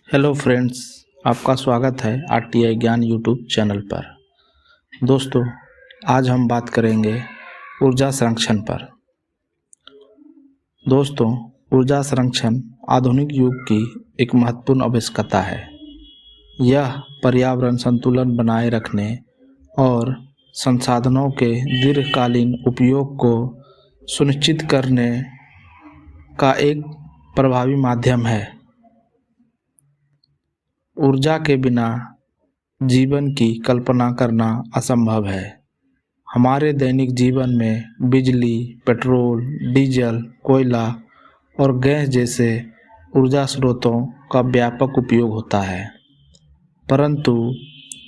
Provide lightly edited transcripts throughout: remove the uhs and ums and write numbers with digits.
Hello friends, आपका स्वागत है आरटीआई ज्ञान यूट्यूब चैनल पर। दोस्तों, आज हम बात करेंगे ऊर्जा संरक्षण पर। दोस्तों, ऊर्जा संरक्षण आधुनिक युग की एक महत्वपूर्ण आवश्यकता है। यह पर्यावरण संतुलन बनाए रखने और संसाधनों के दीर्घकालीन उपयोग को सुनिश्चित करने का एक प्रभावी माध्यम है। ऊर्जा के बिना जीवन की कल्पना करना असंभव है। हमारे दैनिक जीवन में बिजली, पेट्रोल, डीजल, कोयला और गैस जैसे ऊर्जा स्रोतों का व्यापक उपयोग होता है, परंतु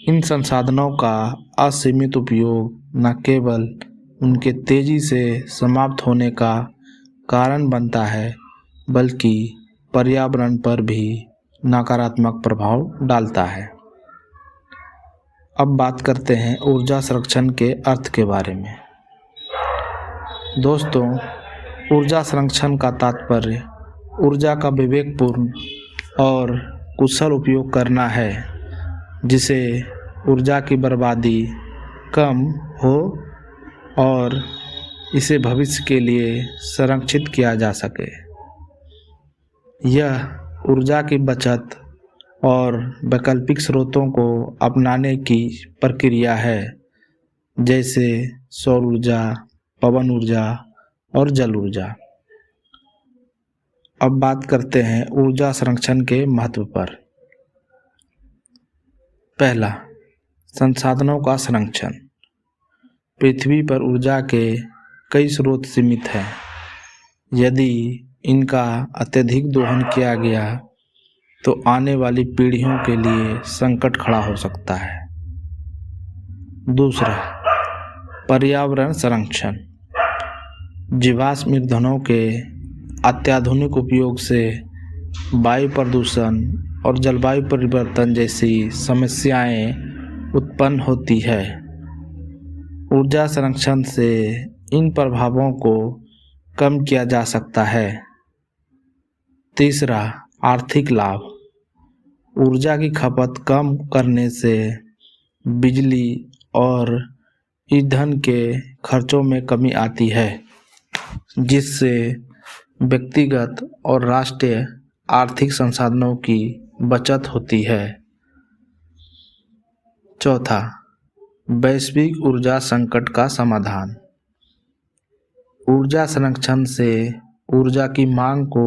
इन संसाधनों का असीमित उपयोग न केवल उनके तेजी से समाप्त होने का कारण बनता है, बल्कि पर्यावरण पर भी नकारात्मक प्रभाव डालता है। अब बात करते हैं ऊर्जा संरक्षण के अर्थ के बारे में। दोस्तों, ऊर्जा संरक्षण का तात्पर्य ऊर्जा का विवेकपूर्ण और कुशल उपयोग करना है, जिसे ऊर्जा की बर्बादी कम हो और इसे भविष्य के लिए संरक्षित किया जा सके। यह ऊर्जा की बचत और वैकल्पिक स्रोतों को अपनाने की प्रक्रिया है, जैसे सौर ऊर्जा, पवन ऊर्जा और जल ऊर्जा। अब बात करते हैं ऊर्जा संरक्षण के महत्व पर। पहला, संसाधनों का संरक्षण। पृथ्वी पर ऊर्जा के कई स्रोत सीमित हैं। यदि इनका अत्यधिक दोहन किया गया तो आने वाली पीढ़ियों के लिए संकट खड़ा हो सकता है। दूसरा, पर्यावरण संरक्षण। जीवाश्म ईंधनों के अत्याधुनिक उपयोग से वायु प्रदूषण और जलवायु परिवर्तन जैसी समस्याएं उत्पन्न होती है। ऊर्जा संरक्षण से इन प्रभावों को कम किया जा सकता है। तीसरा, आर्थिक लाभ। ऊर्जा की खपत कम करने से बिजली और ईंधन के खर्चों में कमी आती है, जिससे व्यक्तिगत और राष्ट्रीय आर्थिक संसाधनों की बचत होती है। चौथा, वैश्विक ऊर्जा संकट का समाधान। ऊर्जा संरक्षण से ऊर्जा की मांग को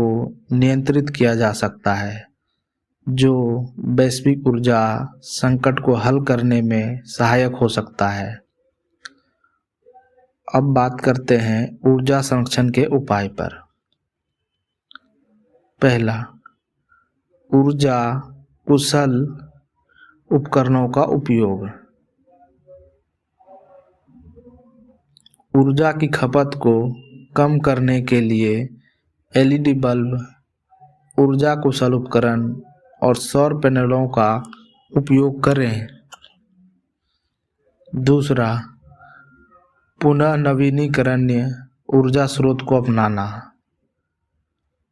नियंत्रित किया जा सकता है, जो वैश्विक ऊर्जा संकट को हल करने में सहायक हो सकता है। अब बात करते हैं ऊर्जा संरक्षण के उपाय पर। पहला, ऊर्जा कुशल उपकरणों का उपयोग। ऊर्जा की खपत को कम करने के लिए एलईडी बल्ब, ऊर्जा कुशल उपकरण और सौर पैनलों का उपयोग करें। दूसरा, पुनः नवीनीकरणीय ऊर्जा स्रोत को अपनाना।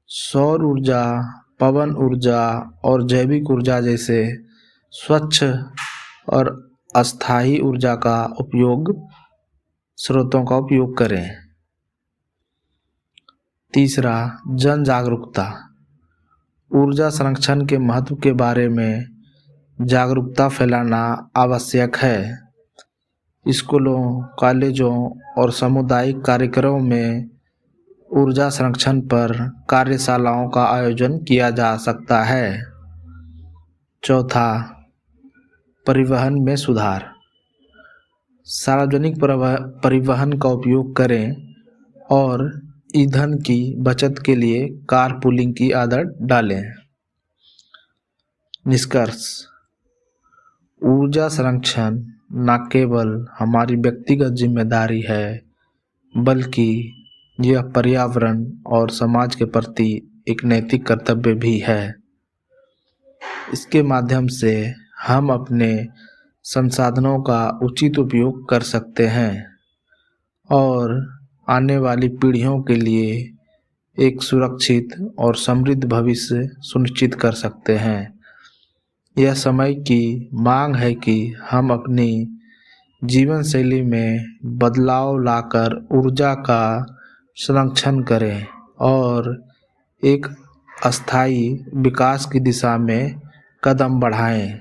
सौर ऊर्जा, पवन ऊर्जा और जैविक ऊर्जा जैसे स्वच्छ और अस्थायी ऊर्जा का उपयोग स्रोतों का उपयोग करें। तीसरा, जन जागरूकता। ऊर्जा संरक्षण के महत्व के बारे में जागरूकता फैलाना आवश्यक है। स्कूलों, कॉलेजों और सामुदायिक कार्यक्रमों में ऊर्जा संरक्षण पर कार्यशालाओं का आयोजन किया जा सकता है। चौथा, परिवहन में सुधार। सार्वजनिक परिवहन का उपयोग करें और ईंधन की बचत के लिए कारपूलिंग की आदत डालें। निष्कर्ष, ऊर्जा संरक्षण न केवल हमारी व्यक्तिगत जिम्मेदारी है, बल्कि यह पर्यावरण और समाज के प्रति एक नैतिक कर्तव्य भी है। इसके माध्यम से हम अपने संसाधनों का उचित उपयोग कर सकते हैं और आने वाली पीढ़ियों के लिए एक सुरक्षित और समृद्ध भविष्य सुनिश्चित कर सकते हैं। यह समय की मांग है कि हम अपनी जीवन शैली में बदलाव लाकर ऊर्जा का संरक्षण करें और एक अस्थायी विकास की दिशा में कदम बढ़ाएं।